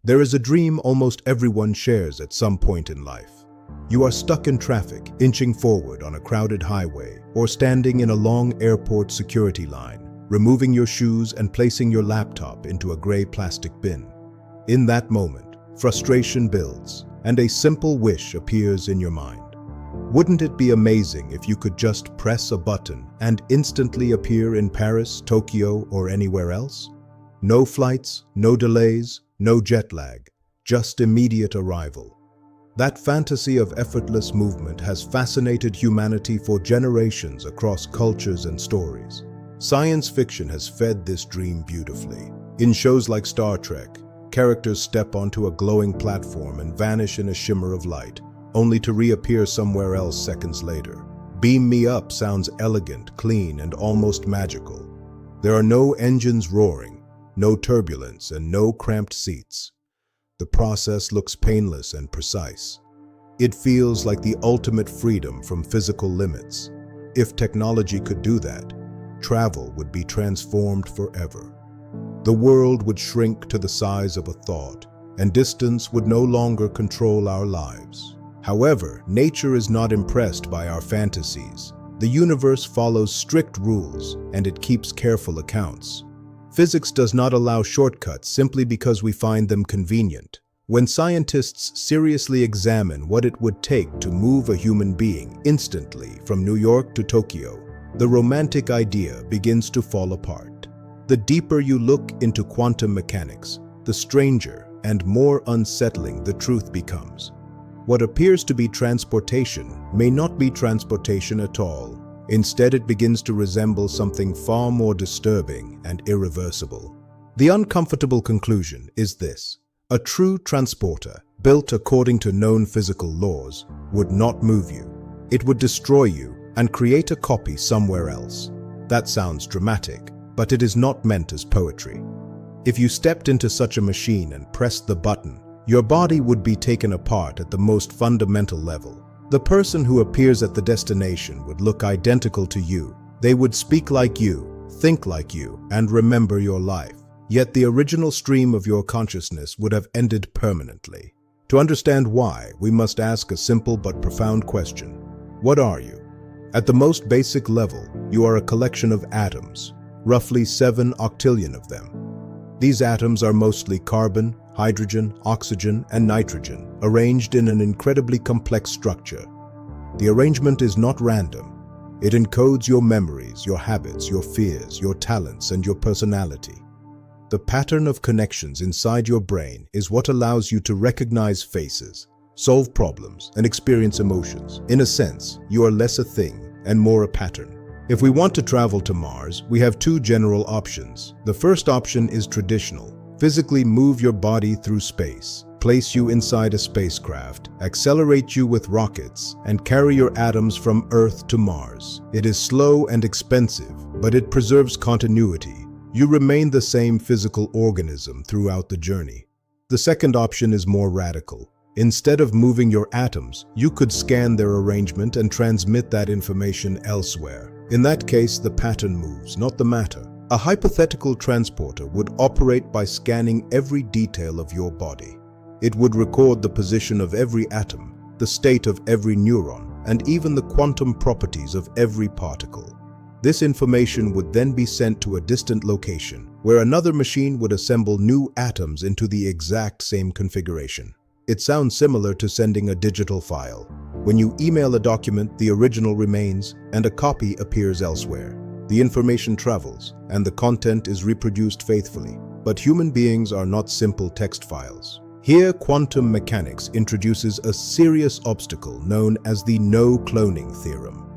There is a dream almost everyone shares at some point in life. You are stuck in traffic, inching forward on a crowded highway, or standing in a long airport security line, removing your shoes and placing your laptop into a gray plastic bin. In that moment, frustration builds, and a simple wish appears in your mind. Wouldn't it be amazing if you could just press a button and instantly appear in Paris, Tokyo, or anywhere else? No flights, no delays, no jet lag, just immediate arrival. That fantasy of effortless movement has fascinated humanity for generations across cultures and stories. Science fiction has fed this dream beautifully. In shows like Star Trek, characters step onto a glowing platform and vanish in a shimmer of light, only to reappear somewhere else seconds later. Beam me up sounds elegant, clean, and almost magical. There are no engines roaring, no turbulence, and no cramped seats. The process looks painless and precise. It feels like the ultimate freedom from physical limits. If technology could do that, travel would be transformed forever. The world would shrink to the size of a thought, and distance would no longer control our lives. However, nature is not impressed by our fantasies. The universe follows strict rules, and it keeps careful accounts. Physics does not allow shortcuts simply because we find them convenient. When scientists seriously examine what it would take to move a human being instantly from New York to Tokyo, the romantic idea begins to fall apart. The deeper you look into quantum mechanics, the stranger and more unsettling the truth becomes. What appears to be transportation may not be transportation at all. Instead, it begins to resemble something far more disturbing and irreversible. The uncomfortable conclusion is this: a true transporter, built according to known physical laws, would not move you. It would destroy you and create a copy somewhere else. That sounds dramatic, but it is not meant as poetry. If you stepped into such a machine and pressed the button, your body would be taken apart at the most fundamental level. The person who appears at the destination would look identical to you. They would speak like you, think like you, and remember your life. Yet the original stream of your consciousness would have ended permanently. To understand why, we must ask a simple but profound question. What are you? At the most basic level, you are a collection of atoms, roughly 7 octillion of them. These atoms are mostly carbon, hydrogen, oxygen, and nitrogen, arranged in an incredibly complex structure. The arrangement is not random. It encodes your memories, your habits, your fears, your talents, and your personality. The pattern of connections inside your brain is what allows you to recognize faces, solve problems, and experience emotions. In a sense, you are less a thing and more a pattern. If we want to travel to Mars, we have 2 general options. The first option is traditional. Physically move your body through space, place you inside a spacecraft, accelerate you with rockets, and carry your atoms from Earth to Mars. It is slow and expensive, but it preserves continuity. You remain the same physical organism throughout the journey. The second option is more radical. Instead of moving your atoms, you could scan their arrangement and transmit that information elsewhere. In that case, the pattern moves, not the matter. A hypothetical transporter would operate by scanning every detail of your body. It would record the position of every atom, the state of every neuron, and even the quantum properties of every particle. This information would then be sent to a distant location, where another machine would assemble new atoms into the exact same configuration. It sounds similar to sending a digital file. When you email a document, the original remains and a copy appears elsewhere. The information travels, and the content is reproduced faithfully. But human beings are not simple text files. Here, quantum mechanics introduces a serious obstacle known as the no-cloning theorem.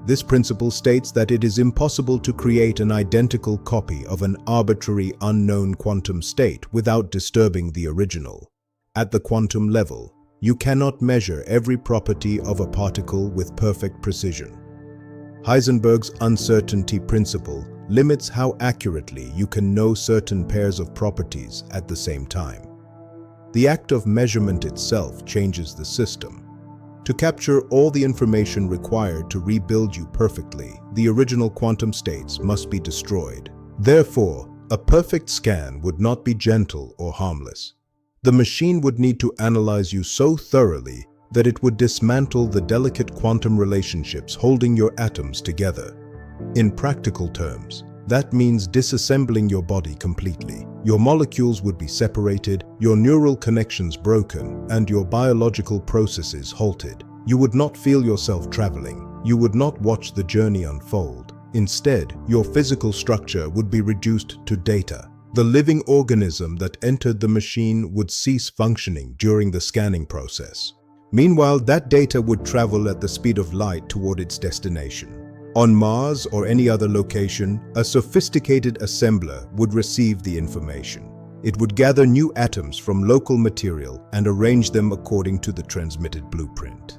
This principle states that it is impossible to create an identical copy of an arbitrary unknown quantum state without disturbing the original. At the quantum level, you cannot measure every property of a particle with perfect precision. Heisenberg's uncertainty principle limits how accurately you can know certain pairs of properties at the same time. The act of measurement itself changes the system. To capture all the information required to rebuild you perfectly, the original quantum states must be destroyed. Therefore, a perfect scan would not be gentle or harmless. The machine would need to analyze you so thoroughly that it would dismantle the delicate quantum relationships holding your atoms together. In practical terms, that means disassembling your body completely. Your molecules would be separated, your neural connections broken, and your biological processes halted. You would not feel yourself traveling. You would not watch the journey unfold. Instead, your physical structure would be reduced to data. The living organism that entered the machine would cease functioning during the scanning process. Meanwhile, that data would travel at the speed of light toward its destination. On Mars or any other location, a sophisticated assembler would receive the information. It would gather new atoms from local material and arrange them according to the transmitted blueprint.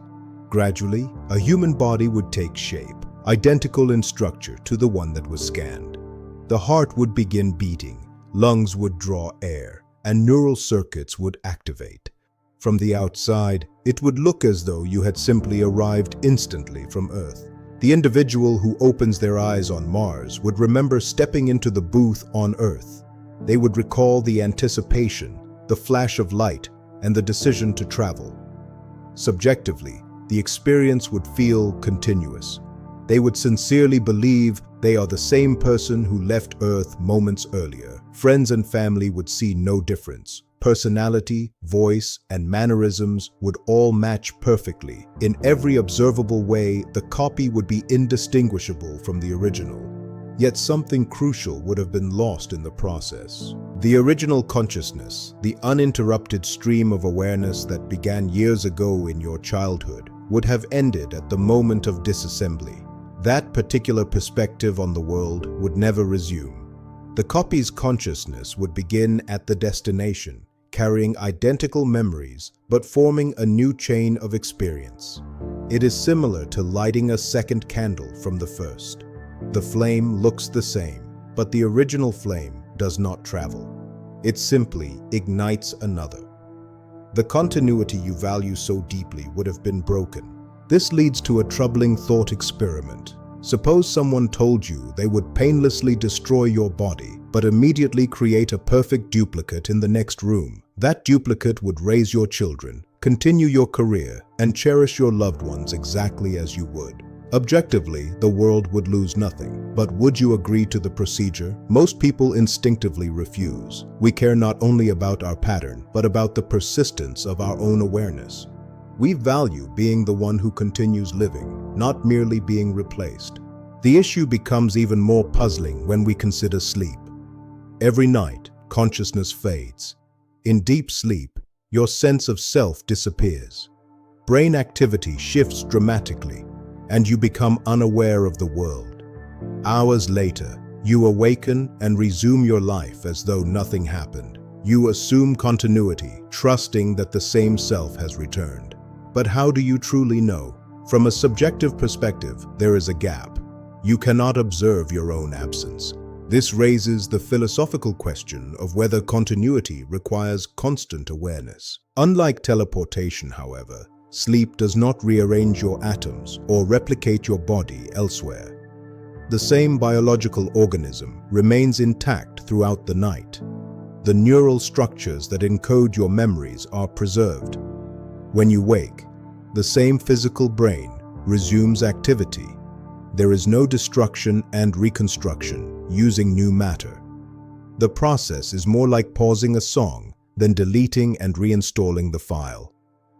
Gradually, a human body would take shape, identical in structure to the one that was scanned. The heart would begin beating, lungs would draw air, and neural circuits would activate. From the outside, it would look as though you had simply arrived instantly from Earth. The individual who opens their eyes on Mars would remember stepping into the booth on Earth. They would recall the anticipation, the flash of light, and the decision to travel. Subjectively, the experience would feel continuous. They would sincerely believe they are the same person who left Earth moments earlier. Friends and family would see no difference. Personality, voice, and mannerisms would all match perfectly. In every observable way, the copy would be indistinguishable from the original. Yet something crucial would have been lost in the process. The original consciousness, the uninterrupted stream of awareness that began years ago in your childhood, would have ended at the moment of disassembly. That particular perspective on the world would never resume. The copy's consciousness would begin at the destination, carrying identical memories but forming a new chain of experience. It is similar to lighting a second candle from the first. The flame looks the same, but the original flame does not travel. It simply ignites another. The continuity you value so deeply would have been broken. This leads to a troubling thought experiment. Suppose someone told you they would painlessly destroy your body, but immediately create a perfect duplicate in the next room. That duplicate would raise your children, continue your career, and cherish your loved ones exactly as you would. Objectively, the world would lose nothing. But would you agree to the procedure? Most people instinctively refuse. We care not only about our pattern, but about the persistence of our own awareness. We value being the one who continues living, not merely being replaced. The issue becomes even more puzzling when we consider sleep. Every night, consciousness fades. In deep sleep, your sense of self disappears. Brain activity shifts dramatically, and you become unaware of the world. Hours later, you awaken and resume your life as though nothing happened. You assume continuity, trusting that the same self has returned. But how do you truly know? From a subjective perspective, there is a gap. You cannot observe your own absence. This raises the philosophical question of whether continuity requires constant awareness. Unlike teleportation, however, sleep does not rearrange your atoms or replicate your body elsewhere. The same biological organism remains intact throughout the night. The neural structures that encode your memories are preserved. When you wake, the same physical brain resumes activity. There is no destruction and reconstruction using new matter. The process is more like pausing a song than deleting and reinstalling the file.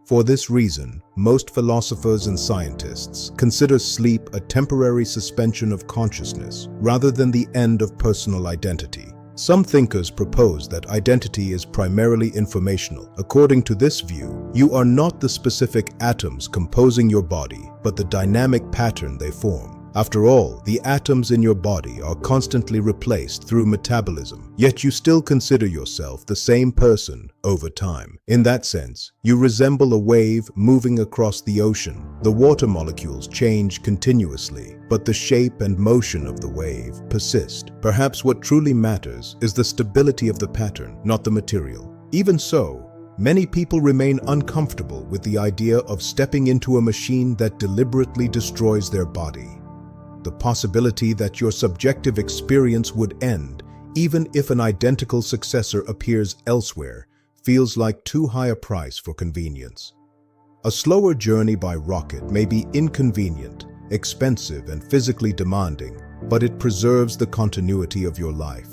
For this reason, most philosophers and scientists consider sleep a temporary suspension of consciousness rather than the end of personal identity. Some thinkers propose that identity is primarily informational. According to this view, you are not the specific atoms composing your body, but the dynamic pattern they form. After all, the atoms in your body are constantly replaced through metabolism, yet you still consider yourself the same person over time. In that sense, you resemble a wave moving across the ocean. The water molecules change continuously, but the shape and motion of the wave persist. Perhaps what truly matters is the stability of the pattern, not the material. Even so, many people remain uncomfortable with the idea of stepping into a machine that deliberately destroys their body. The possibility that your subjective experience would end, even if an identical successor appears elsewhere, feels like too high a price for convenience. A slower journey by rocket may be inconvenient, expensive, and physically demanding, but it preserves the continuity of your life.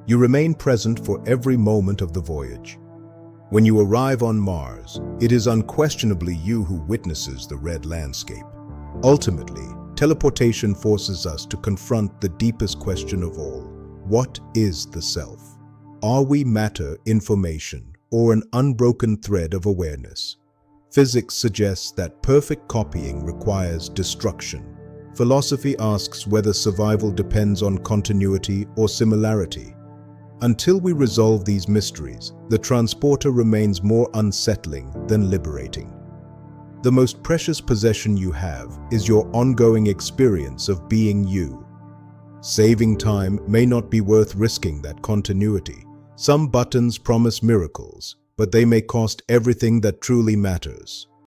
You remain present for every moment of the voyage. When you arrive on Mars, it is unquestionably you who witnesses the red landscape. Ultimately, teleportation forces us to confront the deepest question of all: what is the self? Are we matter, information, or an unbroken thread of awareness? Physics suggests that perfect copying requires destruction. Philosophy asks whether survival depends on continuity or similarity. Until we resolve these mysteries, the transporter remains more unsettling than liberating. The most precious possession you have is your ongoing experience of being you. Saving time may not be worth risking that continuity. Some buttons promise miracles, but they may cost everything that truly matters.